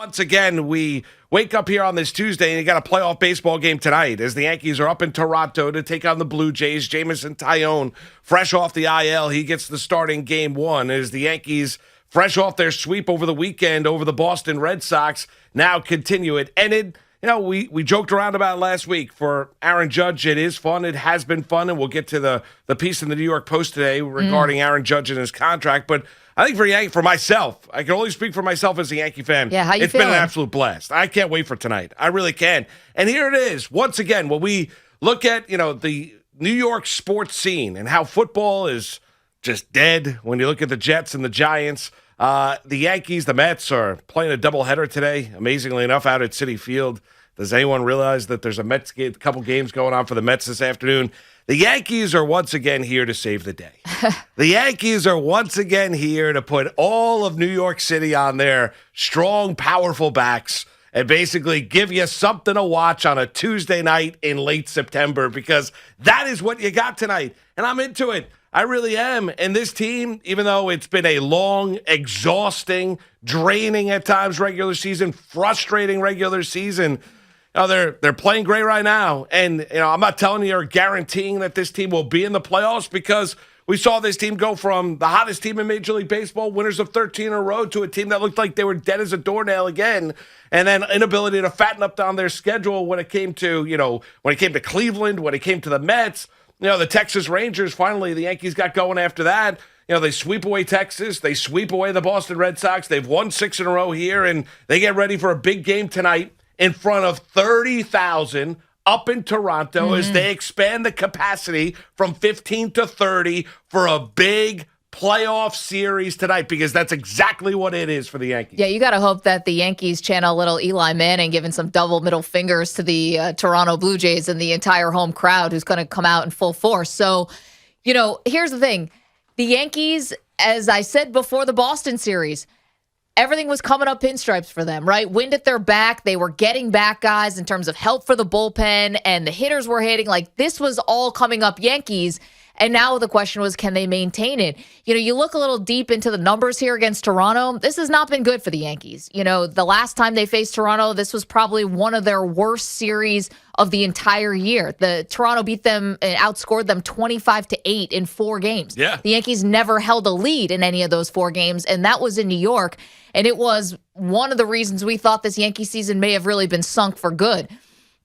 Once again, we wake up here on this Tuesday and you got a playoff baseball game tonight as the Yankees are up in Toronto to take on the Blue Jays. Jameson Taillon, fresh off the IL, he gets the starting game one as the Yankees, fresh off their sweep over the weekend over the Boston Red Sox, now continue it. And it, we joked around about it last week. For Aaron Judge, it is fun. It has been fun, and we'll get to the piece in the New York Post today regarding Aaron Judge and his contract. But I think for myself, I can only speak for myself as a Yankee fan. Yeah, how you It's feeling? been an absolute blast. I can't wait for tonight. I really can. And here it is. Once again, when we look at, the New York sports scene and how football is just dead when you look at the Jets and the Giants, the Yankees, the Mets are playing a doubleheader today, amazingly enough, out at Citi Field. Does anyone realize that there's a couple games going on for the Mets this afternoon? The Yankees are once again here to save the day. The Yankees are once again here to put all of New York City on their strong, powerful backs and basically give you something to watch on a Tuesday night in late September, because that is what you got tonight. And I'm into it. I really am. And this team, even though it's been a long, exhausting, draining at times regular season, frustrating regular season, they're playing great right now. And, I'm not telling you or guaranteeing that this team will be in the playoffs, because we saw this team go from the hottest team in Major League Baseball, winners of 13 in a row, to a team that looked like they were dead as a doornail again. And then inability to fatten up on their schedule when it came to, Cleveland, when it came to the Mets, the Texas Rangers. Finally, the Yankees got going after that. They sweep away Texas. They sweep away the Boston Red Sox. They've won 6 in a row here, and they get ready for a big game tonight in front of 30,000 up in Toronto as they expand the capacity from 15 to 30 for a big playoff series tonight, because that's exactly what it is for the Yankees. Yeah, you got to hope that the Yankees channel little Eli Manning giving some double middle fingers to the Toronto Blue Jays and the entire home crowd who's going to come out in full force. So, here's the thing. The Yankees, as I said before the Boston series, everything was coming up pinstripes for them, right? Wind at their back. They were getting back guys in terms of help for the bullpen, and the hitters were hitting. Like, this was all coming up Yankees. And now the question was, can they maintain it? You look a little deep into the numbers here against Toronto. This has not been good for the Yankees. The last time they faced Toronto, this was probably one of their worst series of the entire year. The Toronto beat them and outscored them 25-8 in 4 games. Yeah. The Yankees never held a lead in any of those 4 games, and that was in New York. And it was one of the reasons we thought this Yankee season may have really been sunk for good.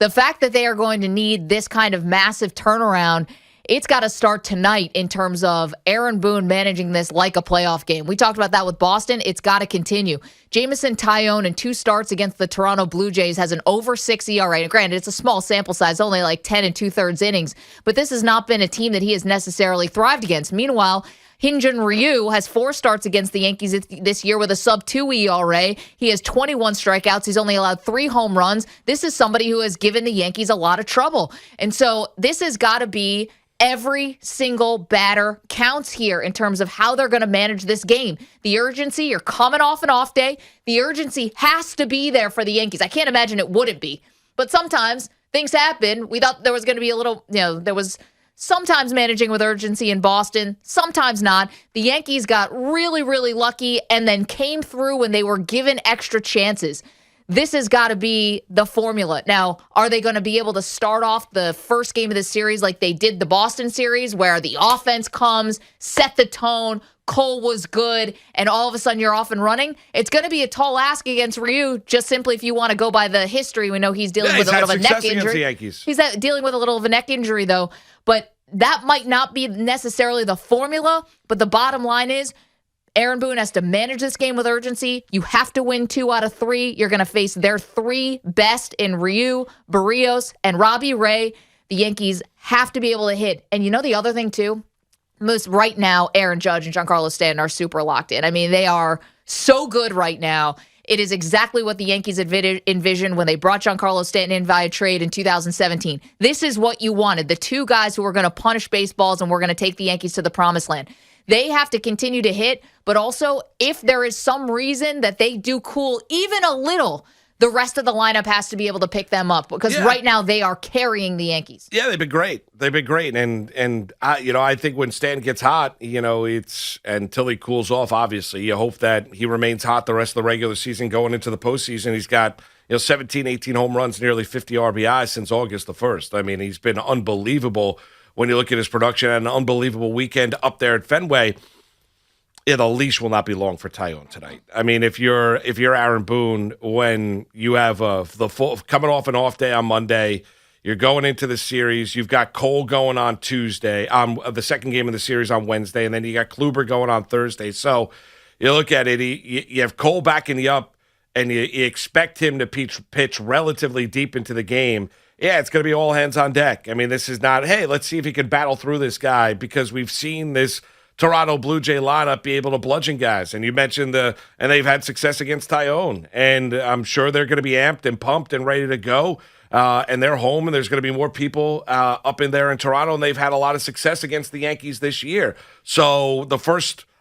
The fact that they are going to need this kind of massive turnaround, it's got to start tonight in terms of Aaron Boone managing this like a playoff game. We talked about that with Boston. It's got to continue. Jameson Taillon in 2 starts against the Toronto Blue Jays has an over 6 ERA. And granted, it's a small sample size, only like 10 2/3 innings. But this has not been a team that he has necessarily thrived against. Meanwhile, Hyun-Jin Ryu has 4 starts against the Yankees this year with a sub-2 ERA. He has 21 strikeouts. He's only allowed 3 home runs. This is somebody who has given the Yankees a lot of trouble. And so this has got to be every single batter counts here in terms of how they're going to manage this game. The urgency, you're coming off an off day. The urgency has to be there for the Yankees. I can't imagine it wouldn't be. But sometimes things happen. We thought there was going to be a little, there was sometimes managing with urgency in Boston, sometimes not. The Yankees got really, really lucky and then came through when they were given extra chances. This has got to be the formula. Now, are they going to be able to start off the first game of the series like they did the Boston series, where the offense comes, set the tone, Cole was good, and all of a sudden you're off and running? It's going to be a tall ask against Ryu, just simply if you want to go by the history. We know he's dealing with a little of a neck injury. He's dealing with a little of a neck injury, though. But that might not be necessarily the formula. But the bottom line is, Aaron Boone has to manage this game with urgency. You have to win 2 out of 3. You're going to face their 3 best in Ryu, Barrios, and Robbie Ray. The Yankees have to be able to hit. And the other thing, too? Right now, Aaron Judge and Giancarlo Stanton are super locked in. I mean, they are so good right now. It is exactly what the Yankees envisioned when they brought Giancarlo Stanton in via trade in 2017. This is what you wanted. The 2 guys who were going to punish baseballs and were going to take the Yankees to the promised land. They have to continue to hit, but also if there is some reason that they do cool even a little, the rest of the lineup has to be able to pick them up because right now they are carrying the Yankees. Yeah, they've been great. They've been great, and I think when Stan gets hot, it's until he cools off. Obviously, you hope that he remains hot the rest of the regular season going into the postseason. He's got 17, 18 home runs, nearly 50 RBIs since August the 1st. I mean, he's been unbelievable when you look at his production. An unbelievable weekend up there at Fenway. Yeah, the leash will not be long for Taillon tonight. I mean, if you're Aaron Boone, when you have the full coming off an off day on Monday, you're going into the series. You've got Cole going on Tuesday, the second game of the series on Wednesday, and then you got Kluber going on Thursday. So you look at it, you have Cole backing you up, and you expect him to pitch relatively deep into the game. Yeah, it's going to be all hands on deck. I mean, this is not, hey, let's see if he can battle through this guy, because we've seen this Toronto Blue Jay lineup be able to bludgeon guys. And you mentioned and they've had success against Taillon. And I'm sure they're going to be amped and pumped and ready to go. And they're home, and there's going to be more people up in there in Toronto. And they've had a lot of success against the Yankees this year. So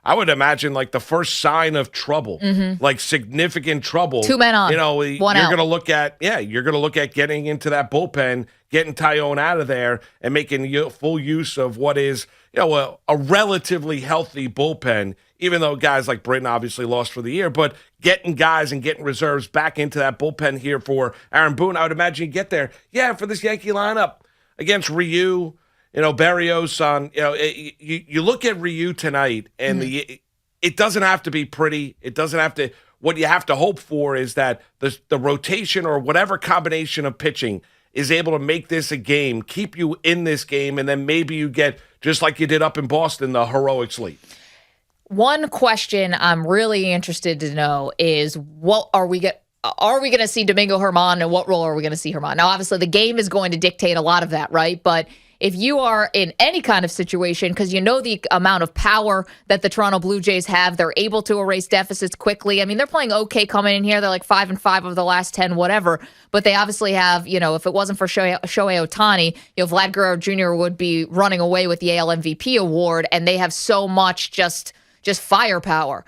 I would imagine the first sign of trouble, like significant trouble. 2 men on, you're going to look at getting into that bullpen, getting Taillon out of there, and making full use of what is a relatively healthy bullpen, even though guys like Britton obviously lost for the year, but getting guys and getting reserves back into that bullpen here for Aaron Boone. I would imagine you get there. Yeah, for this Yankee lineup against Ryu, Berrios on, you look at Ryu tonight, and it doesn't have to be pretty. It doesn't have to, what you have to hope for is that the rotation or whatever combination of pitching is able to make this a game, keep you in this game, and then maybe you get, just like you did up in Boston, the heroic sleep. One question I'm really interested to know is, what are we going to see Domingo Germán, and what role are we going to see Germán? Now, obviously, the game is going to dictate a lot of that, right? But if you are in any kind of situation, because the amount of power that the Toronto Blue Jays have, they're able to erase deficits quickly. I mean, they're playing okay coming in here. They're like 5-5 of the last 10, whatever. But they obviously have, if it wasn't for Shohei Ohtani, Vlad Guerrero Jr. would be running away with the AL MVP award, and they have so much just firepower.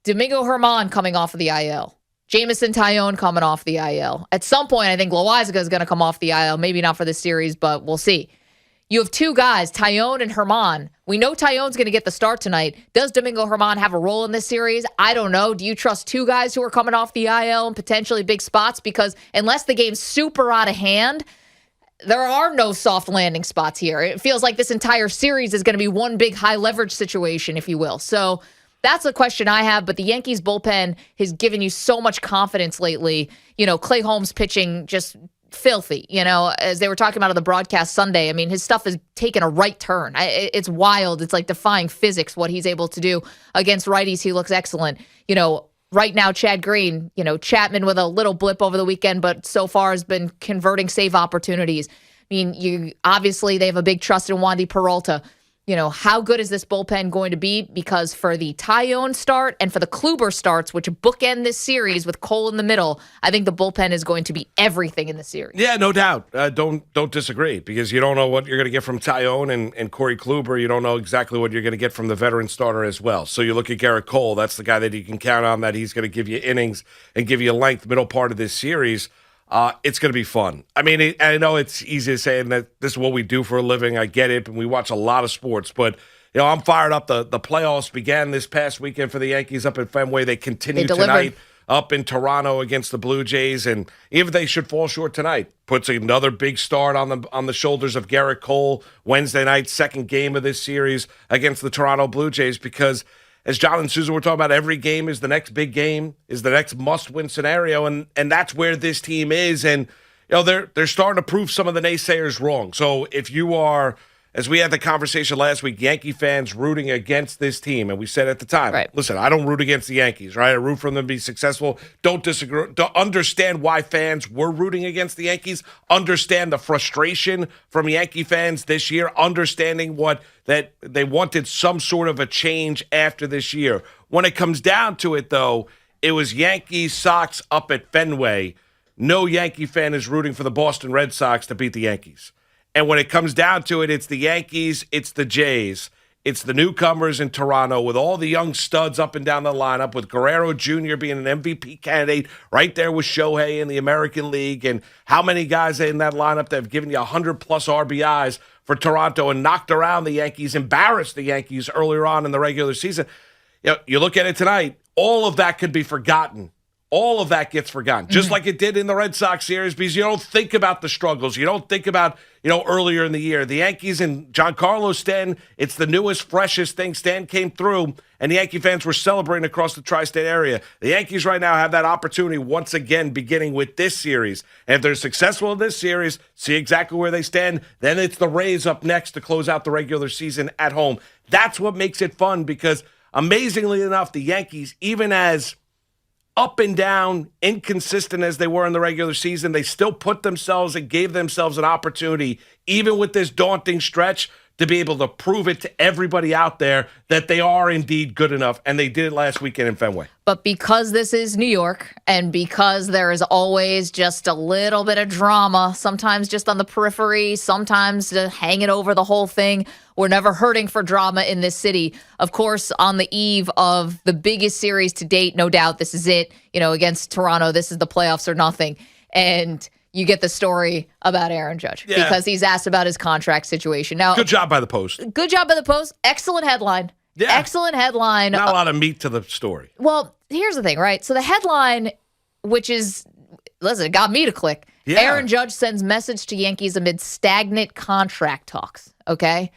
Domingo Germán coming off of the IL. Jameson Taillon coming off the IL. At some point, I think Loaisiga is going to come off the IL. Maybe not for this series, but we'll see. You have two guys, Taillon and Germán. We know Taillon's going to get the start tonight. Does Domingo Germán have a role in this series? I don't know. Do you trust two guys who are coming off the IL and potentially big spots? Because unless the game's super out of hand, there are no soft landing spots here. It feels like this entire series is going to be one big high leverage situation, if you will. So that's a question I have. But the Yankees bullpen has given you so much confidence lately. Clay Holmes pitching just filthy, as they were talking about on the broadcast Sunday. I mean, his stuff has taken a right turn. It's wild. It's like defying physics what he's able to do against righties. He looks excellent. Right now, Chad Green, Chapman with a little blip over the weekend, but so far has been converting save opportunities. I mean, obviously they have a big trust in Wandy Peralta. How good is this bullpen going to be? Because for the Taillon start and for the Kluber starts, which bookend this series with Cole in the middle, I think the bullpen is going to be everything in the series. Yeah, no doubt. Don't disagree, because you don't know what you're going to get from Taillon and Corey Kluber. You don't know exactly what you're going to get from the veteran starter as well. So you look at Garrett Cole. That's the guy that you can count on, that he's going to give you innings and give you length middle part of this series. It's going to be fun. I mean, I know it's easy to say that this is what we do for a living. I get it, and we watch a lot of sports. But, I'm fired up. The playoffs began this past weekend for the Yankees up at Fenway. They continue tonight up in Toronto against the Blue Jays. And even if they should fall short tonight, puts another big start on the shoulders of Garrett Cole Wednesday night, second game of this series against the Toronto Blue Jays, because – as John and Susan were talking about, every game is the next big game, is the next must-win scenario, and that's where this team is. And they're starting to prove some of the naysayers wrong. So if you are, as we had the conversation last week, Yankee fans rooting against this team, and we said at the time, right, listen, I don't root against the Yankees, right? I root for them to be successful. Don't disagree. Don't understand why fans were rooting against the Yankees. Understand the frustration from Yankee fans this year. Understanding that they wanted some sort of a change after this year. When it comes down to it, though, it was Yankees Sox up at Fenway. No Yankee fan is rooting for the Boston Red Sox to beat the Yankees. And when it comes down to it, it's the Yankees, it's the Jays. It's the newcomers in Toronto with all the young studs up and down the lineup, with Guerrero Jr. being an MVP candidate right there with Shohei in the American League. And how many guys in that lineup that have given you 100-plus RBIs for Toronto and knocked around the Yankees, embarrassed the Yankees earlier on in the regular season. You look at it tonight, all of that could be forgotten. All of that gets forgotten, just like it did in the Red Sox series, because you don't think about the struggles. You don't think about, earlier in the year. The Yankees and Giancarlo Stanton, it's the newest, freshest thing. Stanton came through, and the Yankee fans were celebrating across the tri-state area. The Yankees right now have that opportunity once again, beginning with this series. And if they're successful in this series, see exactly where they stand, then it's the Rays up next to close out the regular season at home. That's what makes it fun, because amazingly enough, the Yankees, even as up and down, inconsistent as they were in the regular season, they still put themselves and gave themselves an opportunity, even with this daunting stretch, to be able to prove it to everybody out there that they are indeed good enough, and they did it last weekend in Fenway. But because this is New York, and because there is always just a little bit of drama, sometimes just on the periphery, sometimes hanging over the whole thing, we're never hurting for drama in this city. Of course, on the eve of the biggest series to date, no doubt, this is it, against Toronto. This is the playoffs or nothing. And you get the story about Aaron Judge because he's asked about his contract situation. Now, good job by the Post. Good job by the Post. Excellent headline. Yeah. Excellent headline. Not a lot of meat to the story. Well, here's the thing, right? So the headline, which is, listen, it got me to click. Yeah. Aaron Judge sends message to Yankees amid stagnant contract talks. Okay?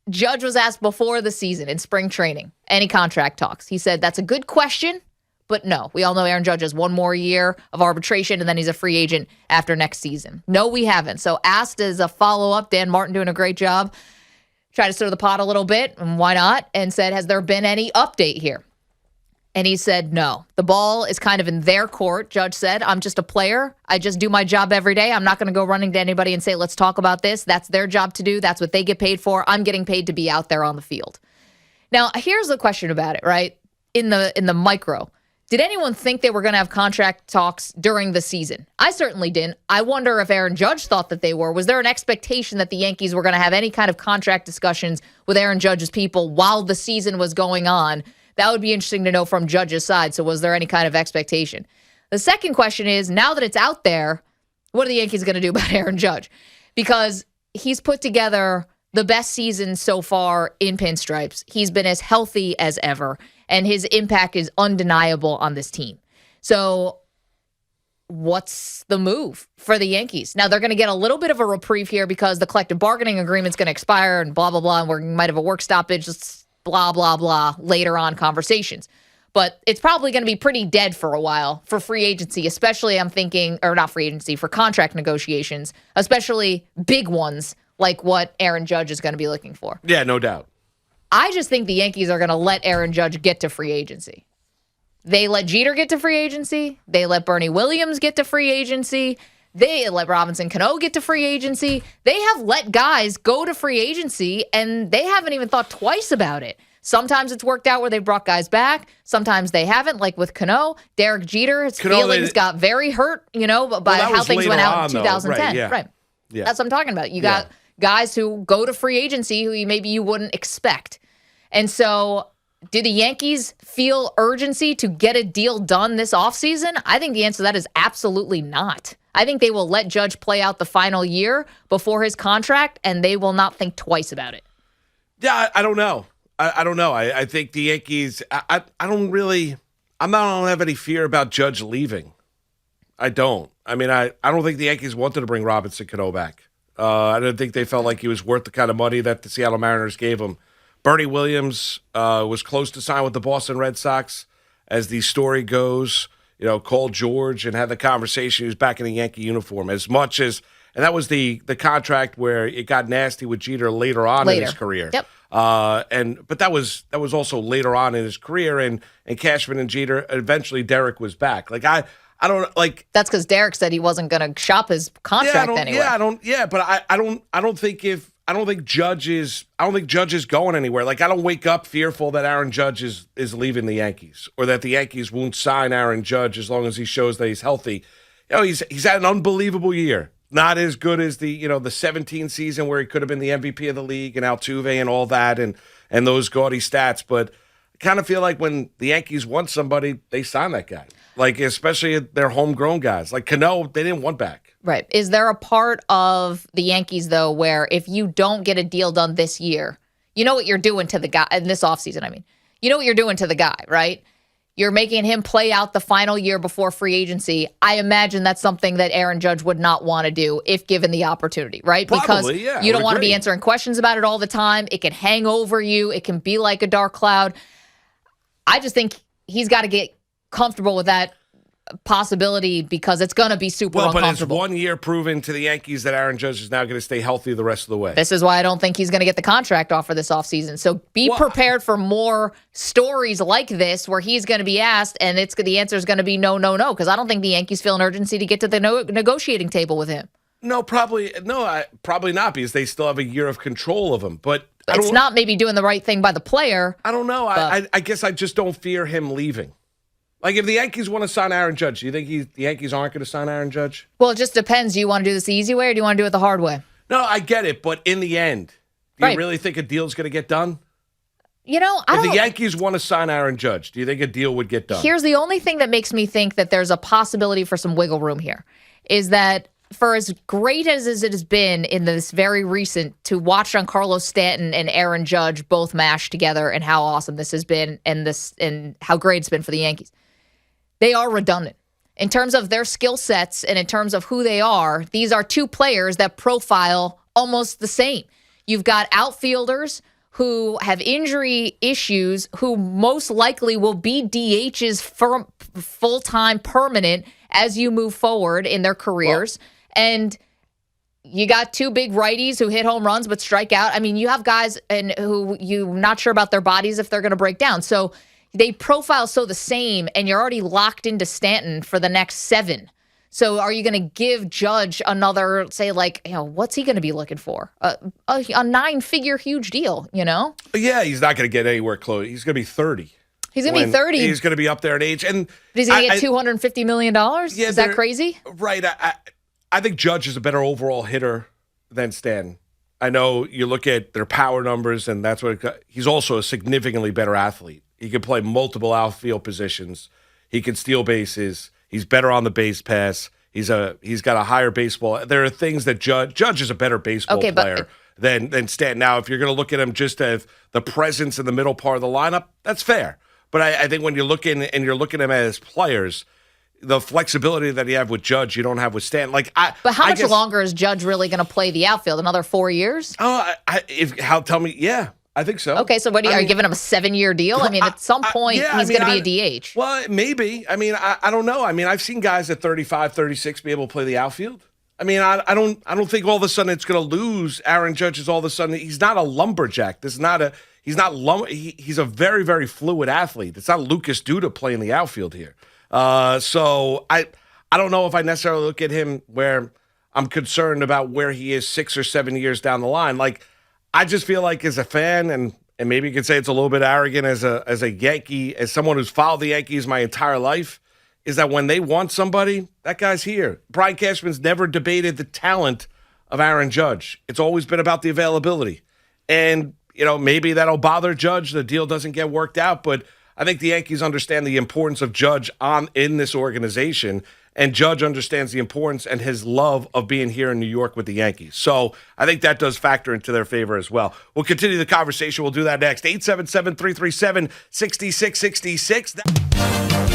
Judge was asked before the season in spring training, any contract talks. He said, that's a good question. But no, we all know Aaron Judge has one more year of arbitration, and then he's a free agent after next season. No, we haven't. So asked as a follow-up, Dan Martin doing a great job, try to stir the pot a little bit, and why not, and said, has there been any update here? And he said, no. The ball is kind of in their court, Judge said. I'm just a player. I just do my job every day. I'm not going to go running to anybody and say, let's talk about this. That's their job to do. That's what they get paid for. I'm getting paid to be out there on the field. Now, here's the question about it, right? In the micro. Did anyone think they were going to have contract talks during the season? I certainly didn't. I wonder if Aaron Judge thought that they were. Was there an expectation that the Yankees were going to have any kind of contract discussions with Aaron Judge's people while the season was going on? That would be interesting to know from Judge's side. So was there any kind of expectation? The second question is, now that it's out there, what are the Yankees going to do about Aaron Judge? Because he's put together the best season so far in pinstripes. He's been as healthy as ever, and his impact is undeniable on this team. So what's the move for the Yankees? Now, they're going to get a little bit of a reprieve here because the collective bargaining agreement's going to expire and blah, blah, blah, and we might have a work stoppage, blah, blah, blah, later on conversations. But it's probably going to be pretty dead for a while for free agency, especially I'm thinking, or not free agency, for contract negotiations, especially big ones like what Aaron Judge is going to be looking for. Yeah, no doubt. I just think the Yankees are going to let Aaron Judge get to free agency. They let Jeter get to free agency. They let Bernie Williams get to free agency. They let Robinson Cano get to free agency. They have let guys go to free agency, and they haven't even thought twice about it. Sometimes it's worked out where they brought guys back. Sometimes they haven't, like with Cano. Derek Jeter, his feelings got very hurt, by how things went out in 2010. Right. Yeah. That's what I'm talking about. You got guys who go to free agency who maybe you wouldn't expect. And so do the Yankees feel urgency to get a deal done this offseason? I think the answer to that is absolutely not. I think they will let Judge play out the final year before his contract, and they will not think twice about it. Yeah, I don't know. I don't know. I think the Yankees, I don't have any fear about Judge leaving. I don't. I mean, I don't think the Yankees wanted to bring Robinson Cano back. I don't think they felt like he was worth the kind of money that the Seattle Mariners gave him. Bernie Williams was close to sign with the Boston Red Sox, as the story goes. Called George and had the conversation. He was back in a Yankee uniform. As much as, and that was the contract where it got nasty with Jeter later on in his career. Yep. But that was also later on in his career, and Cashman and Jeter. Eventually, Derek was back. Like I don't like. That's because Derek said he wasn't going to shop his contract anyway. But I don't think Judge is going anywhere. Like, I don't wake up fearful that Aaron Judge is leaving the Yankees, or that the Yankees won't sign Aaron Judge as long as he shows that he's healthy. He's had an unbelievable year. not as good as the 17 season where he could have been the MVP of the league and Altuve and all that and those gaudy stats. But I kind of feel like when the Yankees want somebody, they sign that guy. Like, especially their homegrown guys. Like Cano, they didn't want back. Right. Is there a part of the Yankees, though, where if you don't get a deal done this year, you know what you're doing to the guy in this offseason? I mean, you know what you're doing to the guy, right? You're making him play out the final year before free agency. I imagine that's something that Aaron Judge would not want to do if given the opportunity, right? Probably, because yeah, you don't want to agree. be answering questions about it all the time. It can hang over you. It can be like a dark cloud. I just think he's got to get comfortable with that possibility because it's going to be super uncomfortable. But it's 1 year proven to the Yankees that Aaron Judge is now going to stay healthy the rest of the way. This is why I don't think he's going to get the contract offer this offseason. So be prepared for more stories like this where he's going to be asked and the answer is going to be no, because I don't think the Yankees feel an urgency to get to the negotiating table with him. No, probably not because they still have a year of control of him. But it's not maybe doing the right thing by the player. I don't know. I guess I just don't fear him leaving. Like, if the Yankees want to sign Aaron Judge, do you think the Yankees aren't going to sign Aaron Judge? Well, it just depends. Do you want to do this the easy way or do you want to do it the hard way? No, I get it. But in the end, do you really think a deal's going to get done? You know, If the Yankees want to sign Aaron Judge, do you think a deal would get done? Here's the only thing that makes me think that there's a possibility for some wiggle room here is that for as great as it has been in this very recent to watch Giancarlo Stanton and Aaron Judge both mash together and how awesome this has been and how great it's been for the Yankees. They are redundant. In terms of their skill sets and in terms of who they are, these are two players that profile almost the same. You've got outfielders who have injury issues who most likely will be DHs for full-time permanent as you move forward in their careers. And you got two big righties who hit home runs but strike out. I mean, you have guys who you're not sure about their bodies if they're going to break down. So they profile so the same, and you're already locked into Stanton for the next 7. So are you going to give Judge another, say, what's he going to be looking for? A 9-figure huge deal, you know? Yeah, he's not going to get anywhere close. He's going to be 30. He's going to be 30. He's going to be up there in age. But he's going to get $250 million? Yeah, is that crazy? Right. I think Judge is a better overall hitter than Stanton. I know you look at their power numbers, and that's what he's also a significantly better athlete. He can play multiple outfield positions. He can steal bases. He's better on the base pass. He's got a higher baseball. There are things that Judge is a better baseball player than Stanton. Now, if you're going to look at him just as the presence in the middle part of the lineup, that's fair. But I think when you're looking at him as players, the flexibility that you have with Judge, you don't have with Stanton. But how much longer is Judge really going to play the outfield? Another 4 years? Tell me, yeah. I think so. Okay, so are you giving him a 7-year deal? I mean, at some point, he's going to be a DH. Well, maybe. I mean, I don't know. I mean, I've seen guys at 35, 36 be able to play the outfield. I mean, I don't think all of a sudden it's going to lose Aaron Judge is all of a sudden. He's not a lumberjack. He's a very, very fluid athlete. It's not Lucas Duda playing the outfield here. So I don't know if I necessarily look at him where I'm concerned about where he is 6 or 7 years down the line. I just feel like as a fan, and maybe you could say it's a little bit arrogant as a Yankee, as someone who's followed the Yankees my entire life, is that when they want somebody, that guy's here. Brian Cashman's never debated the talent of Aaron Judge. It's always been about the availability. And, maybe that'll bother Judge. The deal doesn't get worked out, but I think the Yankees understand the importance of Judge in this organization. And Judge understands the importance and his love of being here in New York with the Yankees. So I think that does factor into their favor as well. We'll continue the conversation. We'll do that next. 877-337-6666.